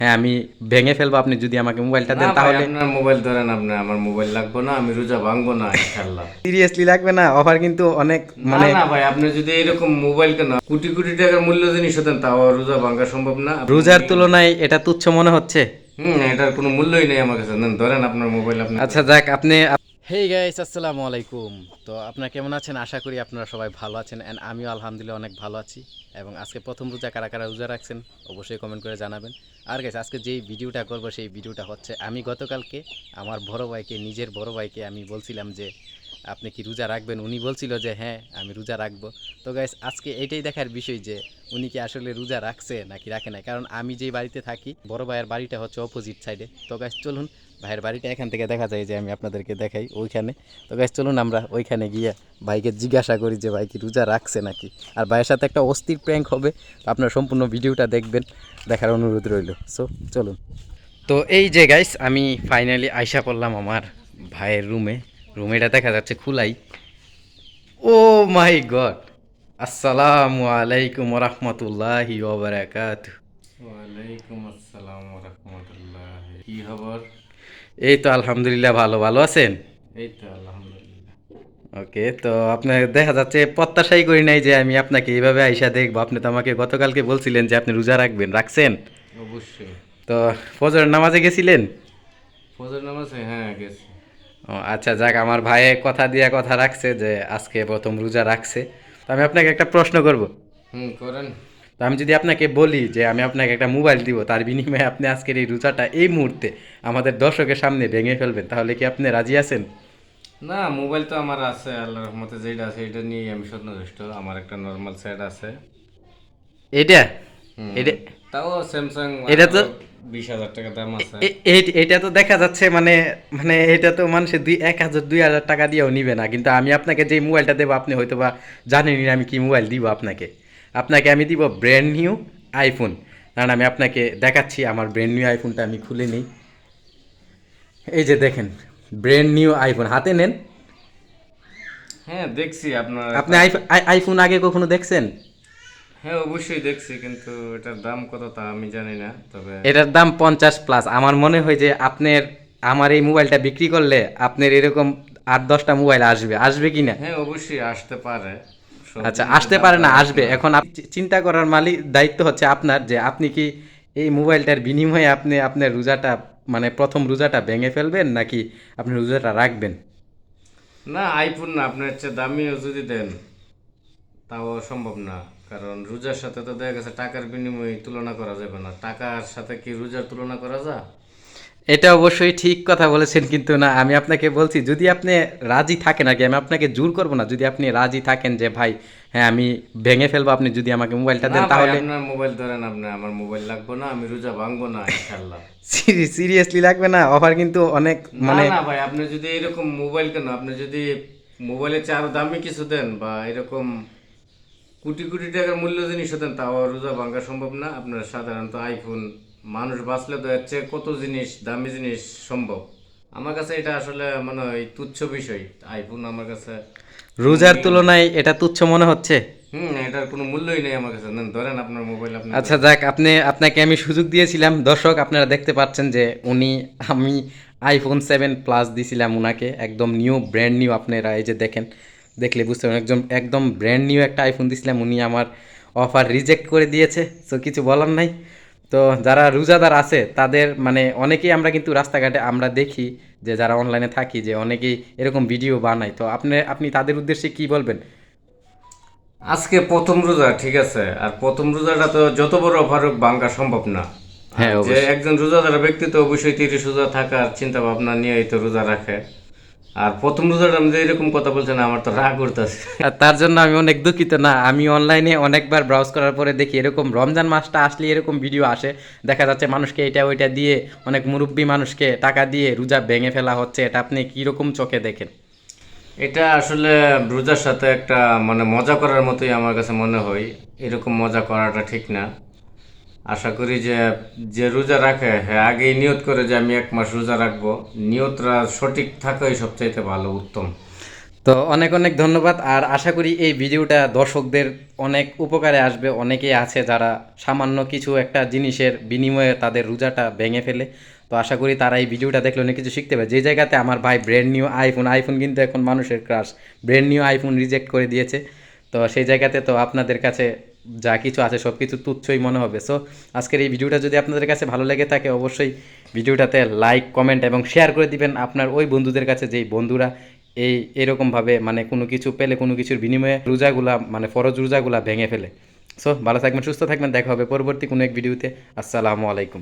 হ্যাঁ আমি ভেঙে ফেলবো আপনি যদি আমাকে মোবাইলটা না দেন ভাই, তাহলে। আপনার মোবাইল ধরেন, আপনি আমার মোবাইল লাগবে না, আমি রোজা ভাঙবো না ইনশাল্লাহ। সিরিয়াসলি লাগবে না? অফার কিন্তু অনেক না মানে না ভাই, আপনি যদি এরকম মোবাইল কেন কোটি কোটি টাকার মূল্য জিনিস হতেন, তাও রোজা ভাঙা সম্ভব না, আপনি রোজার মূল্য নেই। তুলনায় এটা তুচ্ছ মনে হচ্ছে। এটার কোনো মূল্যই নেই আমার কাছে। নেন, ধরেন আপনার মোবাইল, আপনি আচ্ছা যাক আপনি। হেই গাইস, আসসালামু আলাইকুম। তো আপনারা কেমন আছেন? আশা করি আপনারা সবাই ভালো আছেন এন্ড আমিও আলহামদুলিল্লাহ অনেক ভালো আছি। এবং আজকে প্রথম রোজা, কারা কারা রোজা রাখছেন অবশ্যই কমেন্ট করে জানাবেন। আর গাইস, আজকে যেই ভিডিওটা করব সেই ভিডিওটা হচ্ছে, আমি গতকালকে আমার বড় ভাইকে, নিজের বড় ভাইকে আমি বলছিলাম যে আপনি কি রোজা রাখবেন, উনি বলছিল যে হ্যাঁ আমি রোজা রাখবো। তো গাইস আজকে এটাই দেখার বিষয় যে উনি কি আসলে রোজা রাখছে নাকি রাখে নাই, কারণ আমি যেই বাড়িতে থাকি বড় ভাইয়ের বাড়িটা হচ্ছে অপোজিট সাইডে। তো গাইস চলুন, ভাইয়ের বাড়িটা এখান থেকে দেখা যায় যে আমি আপনাদেরকে দেখাই ওইখানে। তো গাইস চলুন আমরা ওইখানে গিয়ে ভাইকে জিজ্ঞাসা করি যে ভাই কি রোজা রাখছে নাকি। আর ভাইয়ের সাথে একটা অস্থির প্র্যাঙ্ক হবে, তো আপনারা সম্পূর্ণ ভিডিওটা দেখবেন, দেখার অনুরোধ রইল। সো চলুন। তো এই যে গাইস আমি ফাইনালি আইসা পড়লাম আমার ভাইয়ের রুমে। রুমেটা দেখা যাচ্ছে খোলাই। ও মাই গড! আসসালামু আলাইকুম রহমতুল্লাহি ওয়া বারাকাতুহু। ওয়ালাইকুম আসসালাম ওয়া রাহমাতুল্লাহ। কি খবর? এই তো আলহামদুলিল্লাহ, ভালো ভালো আছেন? এই তো আলহামদুলিল্লাহ। ওকে, তো আপনার দেখা যাচ্ছে প্রত্যাশাই করি নাই যে আমি আপনাকে এইভাবে আইসা দেখবো। আপনি তো আমাকে গতকালকে বলছিলেন যে আপনি রোজা রাখবেন, রাখছেন? অবশ্যই। তো ফজরের নামাজে গেছিলেন? ফজর নামাজে হ্যাঁ গেছি। ও আচ্ছা যাক, আমার ভাইয়ে কথা দিয়া কথা রাখছে যে আজকে প্রথম রোজা রাখছে। তো আমি আপনাকে একটা প্রশ্ন করব। করেন। তো আমি যদি আপনাকে বলি যে আমি আপনাকে একটা মোবাইল দিব, তার বিনিময়ে আপনি আজকের এই রোজাটা এই মুহূর্তে আমাদের দর্শকের সামনে ভেঙে ফেলবেন, তাহলে কি আপনি রাজি আছেন? না, মোবাইল তো আমার আছে, আল্লাহর রহমতে যেটা আছে এটা নিয়ে আমি সন্তুষ্ট। আমার একটা নর্মাল সেট আছে। এটা হুম এটা তাও স্যামসাং, এটা তো 20,000 টাকা দাম আছে। এটা তো দেখা যাচ্ছে মানে মানে এটা তো মানুষের 1,000 2,000 টাকা দিয়েও নিবে না, কিন্তু আমি আপনাকে যে মোবাইলটা দেবো আপনি হয়তো বা জানেনই না আমি কি মোবাইল দিব আপনাকে। আপনাকে আমি দিব ব্র্যান্ড নিউ আইফোন। কারণ আমি আপনাকে দেখাচ্ছি আমার ব্র্যান্ড নিউ আইফোনটা আমি খুলে নিই। এই যে দেখেন, ব্র্যান্ড নিউ আইফোন হাতে নেন। হ্যাঁ দেখছি আপনার আপনি আইফোন আগে কখনো দেখছেন? হ্যাঁ অবশ্যই দেখছি, কিন্তু এটার দাম কত তা আমি জানি না, তবে এটার দাম 50+। আমার মনে হয় যে আপনার, আমার এই মোবাইলটা বিক্রি করলে আপনার এরকম 8-10টা মোবাইল আসবে, আসবে কি না? হ্যাঁ অবশ্যই আসতে পারে। সব আচ্ছা জিনিসের আসতে দাম পারে তো না, আর এক আসবে। না। এখন আপনি চিন্তা করার মালিক, দায়িত্ব হচ্ছে আপনার, যে আপনি কি এই মোবাইলটার বিনিময়ে আপনি আপনার রোজাটা মানে প্রথম রোজাটা ভেঙে ফেলবেন নাকি আপনি রোজাটা রাখবেন। না, আইফোন না, আপনার চেয়ে দামিও যদি দেন তাও সম্ভব না। কারণ রোজার সাথে তো দেখা গেছে টাকার বিনিময়ে তুলনা করা যাবে না। টাকার সাথে কি রোজার তুলনা করা যায়? এটা অবশ্যই ঠিক কথা বলেছেন, কিন্তু না আমি আপনাকে বলছি যদি আপনি রাজি থাকেন আর কি, আমি আপনাকে জোর করবো না। যদি আপনি রাজি থাকেন যে ভাই হ্যাঁ আমি ভেঙে ফেলবো, আপনি যদি আমাকে মোবাইলটা না দেন ভাই, তাহলে। আপনার মোবাইল ধরেন, আপনি আমার মোবাইল লাগবে না, আমি রোজা ভাঙবো না ইনশাল্লাহ। সিরিয়াসলি লাগবে না? অফার কিন্তু অনেক না মানে। না ভাই, আপনি যদি এরকম মোবাইল কেন, আপনি যদি মোবাইলের চেয়ে আরো দামি কিছু দেন বা এরকম কোটি কোটি টাকার মূল্য জিনিস হতেন, তাও রোজা ভাঙা সম্ভব না। আপনার সাধারণত আইফোন, মানুষ বাঁচলে তো এর চেয়ে কত জিনিস, দামি জিনিস সম্ভব। আমার কাছে এটা আসলে মনে হয় তুচ্ছ বিষয়। আইফোন আমার কাছে কোনো রোজার মূল্য নেই। তুলনায় এটা তুচ্ছ মনে হচ্ছে। এটার কোনো মূল্যই নেই আমার কাছে। নেন, ধরেন আপনার মোবাইল, আপনি আচ্ছা ধরেন। যাক, আপনাকে আমি সুযোগ দিয়েছিলাম। দর্শক আপনারা দেখতে পাচ্ছেন যে আমি iPhone 7 Plus দিছিলাম উনাকে, একদম নিউ ব্র্যান্ড নিউ। আপনারা এই যে দেখেন, দেখলে বুঝতে পারবেন একদম একদম ব্র্যান্ড নিউ একটা আইফোন দিছিলাম। উনি আমার অফার রিজেক্ট করে দিয়েছে, তো কিছু বলার নাই। তো যারা রোজাদার আছে তাদের মানে অনেকেই আমরা কিন্তু রাস্তাঘাটে আমরা দেখি যে যারা অনলাইনে থাকি যে অনেকেই এরকম ভিডিও বানায়। তো আপনি তাদের উদ্দেশ্যে কি বলবেন? আজকে প্রথম রোজা, ঠিক আছে, আর প্রথম রোজাটা তো যত বড় অফার হোক ভাঙা সম্ভব না। আর হ্যাঁ যে অবশ্যই। একজন রোজাদার ব্যক্তি তো অবশ্যই 30 রোজা থাকার চিন্তা ভাবনা নিয়েই তো রোজা রাখে। আর প্রথম রোজাটা আমি যে এরকম কথা বলছেন, আমার তো রাগ করতেছে। আর তার জন্য আমি অনেক দুঃখিত। না আমি অনলাইনে অনেকবার ব্রাউজ করার পরে দেখি এরকম রমজান মাসটা আসলে এরকম ভিডিও আসে, দেখা যাচ্ছে মানুষকে এটা ওইটা দিয়ে, অনেক মুরব্বী মানুষকে টাকা দিয়ে রোজা ভেঙে ফেলা হচ্ছে। এটা আপনি কীরকম চোখে দেখেন? এটা আসলে রোজার সাথে একটা মানে মজা করার মতোই আমার কাছে মনে হয়। এরকম মজা করাটা ঠিক না। আশা করি যে যে রোজা রাখে হ্যাঁ আগেই নিয়ত করে যে আমি 1 মাস রোজা রাখবো। নিয়তটা সঠিক থাকাই সবচাইতে ভালো, উত্তম। তো অনেক অনেক ধন্যবাদ, আর আশা করি এই ভিডিওটা দর্শকদের অনেক উপকারে আসবে। অনেকেই আছে যারা সামান্য কিছু একটা জিনিসের বিনিময়ে তাদের রোজাটা ভেঙে ফেলে। তো আশা করি তারা এই ভিডিওটা দেখলে অনেক কিছু শিখতে পারে। যে জায়গাতে আমার ভাই ব্র্যান্ড নিউ আইফোন কিন্তু এখন মানুষের crush, brand new iPhone reject করে দিয়েছে। তো সেই জায়গাতে তো আপনাদের কাছে যা কিছু আছে সব কিছু তুচ্ছই মনে হবে। সো আজকের এই ভিডিওটা যদি আপনাদের কাছে ভালো লেগে থাকে, অবশ্যই ভিডিওটাতে লাইক, কমেন্ট এবং শেয়ার করে দিবেন আপনার ওই বন্ধুদের কাছে, যেই বন্ধুরা এরকমভাবে মানে কোনো কিছু পেলে কোনো কিছুর বিনিময়ে রোজাগুলা মানে ফরজ রোজাগুলা ভেঙে ফেলে। সো ভালো থাকবেন, সুস্থ থাকবেন, দেখা হবে পরবর্তী কোনো এক ভিডিওতে। আসসালামু আলাইকুম।